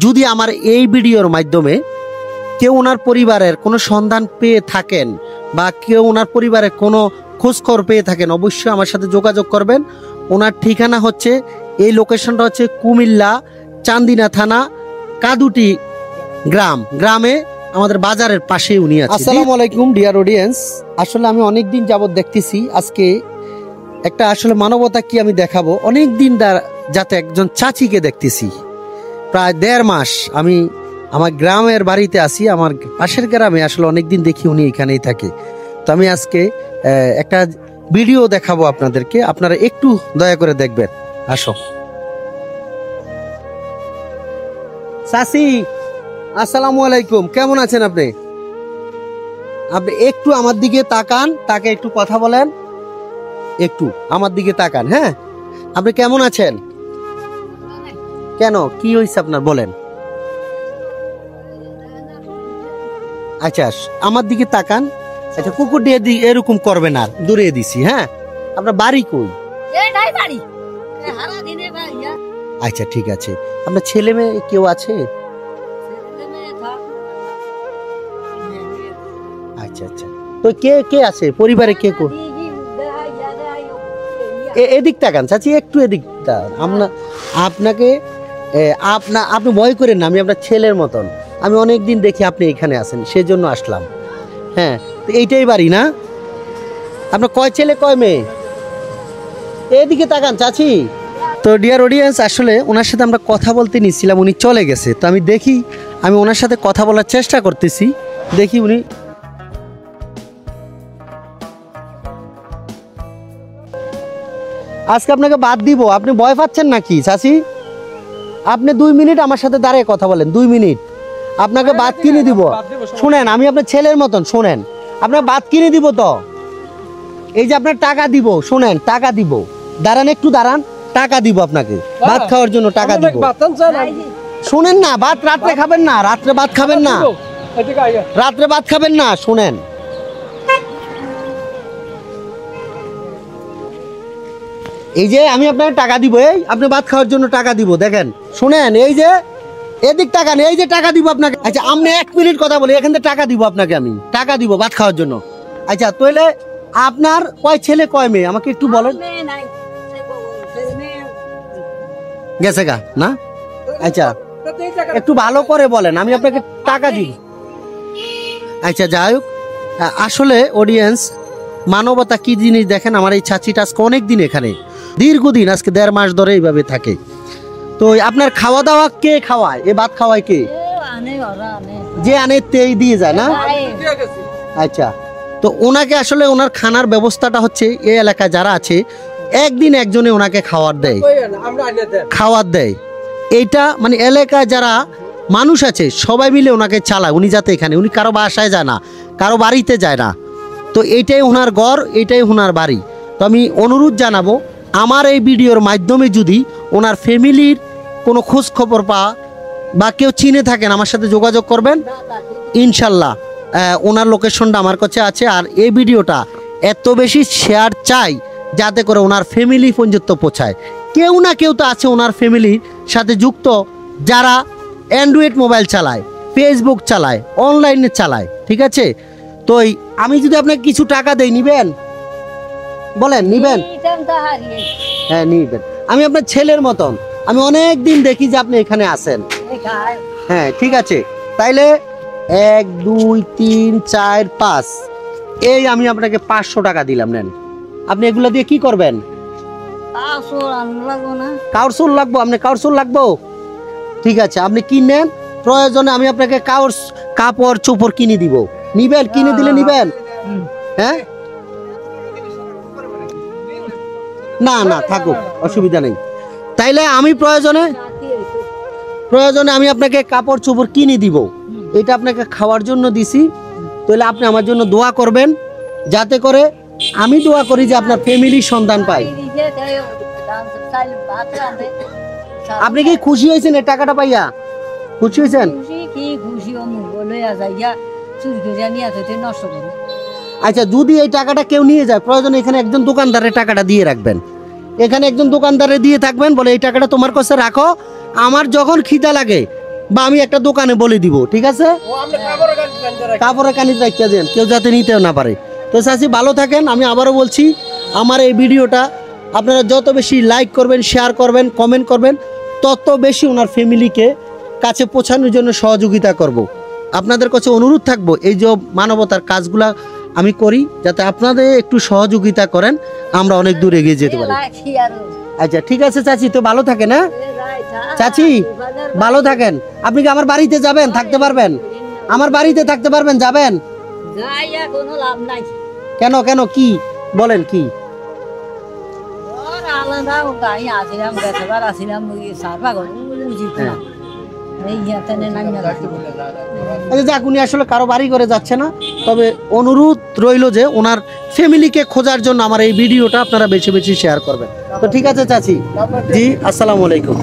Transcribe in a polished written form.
যদি আমার এই ভিডিওর মাধ্যমে কেউ ওনার পরিবারের কোনো সন্ধান পেয়ে থাকেন বা কেউ ওনার পরিবারের কোনো খোঁজখবর পেয়ে থাকেন, অবশ্যই আমার সাথে যোগাযোগ করবেন। ওনার ঠিকানা হচ্ছে, এই লোকেশনটা হচ্ছে কুমিল্লা চান্দিনা থানা কাদুটি গ্রামে আমাদের বাজারের পাশেই উনি আছেন। আসসালামু আলাইকুম ডিয়ার অডিয়েন্স। আসলে আমি অনেক দিন যাবত দেখতেছি, আজকে একটা আসলে মানবতা কি আমি দেখাবো। অনেক দিন যাতে একজন চাচিকে দেখতেছি, প্রায় 1.5 মাস আমি আমার গ্রামের বাড়িতে আসি, আমার পাশের গ্রামে আসলে অনেকদিন দেখি উনি এখানেই থাকে। তো আমি আজকে একটা ভিডিও দেখাবো আপনাদেরকে, আপনারা একটু দয়া করে দেখবেন। আসো চাচি, আসসালামু আলাইকুম, কেমন আছেন আপনি? আপনি একটু আমার দিকে তাকান, তাকে একটু কথা বলেন, একটু আমার দিকে তাকান। হ্যাঁ, আপনি কেমন আছেন? কেন, কি হয়েছে আপনার বলেন? আচ্ছা আমার দিকে তাকান। আচ্ছা কুকুর দিয়ে এরকম করবেন, আর দূরে দিছি। হ্যাঁ, আপনার বাড়ি কই? আচ্ছা ঠিক আছে। আপনার ছেলে মেয়ে কেউ আছে? আচ্ছা আচ্ছা, তো কে কে আছে পরিবারে? কে কো এদিক তাকান চাচি, একটু এদিক তাকান। আপনাকে আপনি ভয় করেন না, আমি আপনার ছেলের মতন। আমি অনেকদিন দেখি আপনি এখানে আছেন, সেজন্য আসলাম। হ্যাঁ, তো এইটাই বাড়ি না? আপনার কয় ছেলে কয় মেয়ে? এদিকে তাকান চাচি। তো ডিয়ার অডিয়েন্স, আসলে ওনার সাথে আমরা কথা বলতে নিচ্ছিলাম, উনি চলে গেছে। তো আমি ওনার সাথে কথা বলার চেষ্টা করতেছি, দেখি উনি। আজকে আপনাকে বাদ দিব, আপনি ভয় পাচ্ছেন নাকি চাচি? আপনি 2 মিনিট আমার সাথে দাঁড়িয়ে কথা বলেন, 2 মিনিট। আপনাকে বাদ কিনে দিব। শুনেন, আমি আপনার ছেলের মতন, শুনেন, আপনার বাদ কিনে দিব। তো এই যে আপনার টাকা দিব, শুনেন, টাকা দিব, দাঁড়ান একটু দাঁড়ান, টাকা দিব আপনাকে ভাত খাওয়ার জন্য, টাকা দিব। শুনেন না, ভাত রাত্রে খাবেন না, রাত্রে ভাত খাবেন না, রাত্রে ভাত খাবেন না। শুনেন, এই যে আমি আপনাকে টাকা দিব, এই আপনি ভাত খাওয়ার জন্য টাকা দিব। দেখেন, শুনেন, এই যে এদিক টাকা নেই, এই যে টাকা দিব আপনাকে। আচ্ছা আপনি 1 মিনিট কথা বলি, এখান থেকে টাকা দিব আপনাকে, আমি টাকা দিব ভাত খাওয়ার জন্য। আচ্ছা তাহলে আপনার কয় ছেলে কয় মেয়ে আমাকে একটু বলেন। গেছে গা না? আচ্ছা একটু ভালো করে বলেন, আমি আপনাকে টাকা দিব। আচ্ছা যাই হোক, আসলে অডিয়েন্স, মানবতা কি জিনিস দেখেন। আমার এই চাচিটা আজকে অনেকদিন এখানে, দীর্ঘদিন, আজকে 1.5 মাস ধরে এইভাবে থাকে। তো আপনার খাওয়া দাওয়া কে খাওয়ায়? এ ভাত খাওয়ায় কে? যে আনে তেই দিয়ে যায় না? আচ্ছা, তো ওনাকে আসলে ওনার খানার ব্যবস্থাটা হচ্ছে, এই এলাকায় যারা আছে একদিন একজনে ওনাকে খাওয়ার দেয়। এইটা মানে এলাকায় যারা মানুষ আছে সবাই মিলে ওনাকে চালায়। উনি যাতে এখানে, উনি কারো বাসায় যায় না, কারো বাড়িতে যায় না। তো এইটাই ওনার ঘর, এইটাই ওনার বাড়ি। তো আমি অনুরোধ জানাবো, আমার এই ভিডিওর মাধ্যমে যদি ওনার ফ্যামিলির কোনো খোঁজ খবর বা কেউ চিনে থাকেন, আমার সাথে যোগাযোগ করবেন ইনশাল্লাহ। ওনার লোকেশনটা আমার কাছে আছে। আর এই ভিডিওটা এত বেশি শেয়ার চাই যাতে করে ওনার ফ্যামিলি পর্যন্ত পৌঁছায়। কেউ না কেউ তো আছে ওনার ফ্যামিলির সাথে যুক্ত, যারা অ্যান্ড্রয়েড মোবাইল চালায়, ফেসবুক চালায়, অনলাইনে চালায়। ঠিক আছে, তো আমি যদি আপনাকে কিছু টাকা দেই, নিবেন? বলেন নিবেন? হ্যাঁ নিবেন। আমি আপনার ছেলের মতন, আমি অনেক দিন দেখি যে আপনি এখানে আছেন। হ্যাঁ ঠিক আছে, তাইলে 1 2 3 4 5, এই আমি আপনাকে 500 টাকা দিলাম, নেন। আপনি এগুলো দিয়ে কি করবেন? কাউরসুল লাগবো? আপনি কাউরসুল লাগবো? ঠিক আছে, আপনি কিনেন, প্রয়োজনে আমি আপনাকে কাপড় চোপড় কিনে দিব। নিবেন? কিনে দিলে নিবেন? হ্যাঁ না না থাকুক, অসুবিধা নেই। তাইলে আমি প্রয়োজনে আমি আপনাকে কাপড় চোপড় কিনে দিব। এটা আপনাকে খাওয়ার জন্য দিছি। তাহলে আপনি আমার জন্য দোয়া করবেন, যাতে করে আমি দোয়া করি যে আপনার ফ্যামিলির সন্ধান পাই। আপনি কি খুশি হয়েছেন এই টাকাটা পাইয়া? খুশি হয়েছেন? আচ্ছা, যদি এই টাকাটা কেউ নিয়ে যায়, প্রয়োজনে এখানে একজন দোকানদারের টাকাটা দিয়ে রাখবেন। এখানে একজন দোকানদারে দিয়ে থাকবেন, বলে এই টাকাটা তোমার কাছে রাখো, আমার যখন খিদা লাগে বা আমি একটা দোকানে বলে দিব, ঠিক আছে? কাপড়ের কানিতে রাখিয়া দেন, কেউ যাতে নিতেও না পারে। তো চাচি ভালো থাকেন। আমি আবারও বলছি, আমার এই ভিডিওটা আপনারা যত বেশি লাইক করবেন, শেয়ার করবেন, কমেন্ট করবেন, তত বেশি ওনার ফ্যামিলিকে কাছে পৌঁছানোর জন্য সহযোগিতা করব। আপনাদের কাছে অনুরোধ থাকবো, এই যে মানবতার কাজগুলা আমি করি, যাতে আপনাদের একটু সহযোগিতা করেন, আমরা অনেক দূর এগিয়ে যেতে পারি। আচ্ছা ঠিক আছে চাচি, তো ভালো থাকেন। হ্যাঁ চাচি ভালো থাকেন। আপনি কি আমার বাড়িতে যাবেন, থাকতে পারবেন? আমার বাড়িতে থাকতে পারবেন, যাবেন? কোনো লাভ নাই। কেন কেন, কি বলেন কি? আলাদা গাই আসিলাম, বেচবার আসিলাম, সারবা গো বুঝি না। এই ইয়াতে নাই না। আচ্ছা যাক, উনি আসলে কারো বাড়ি করে যাচ্ছে না, তবে অনুরোধ রইল যে ওনার ফ্যামিলিকে খোঁজার জন্য আমার এই ভিডিওটা আপনারা বেশি বেশি শেয়ার করবেন। তো ঠিক আছে চাচি, জি আসসালামু আলাইকুম।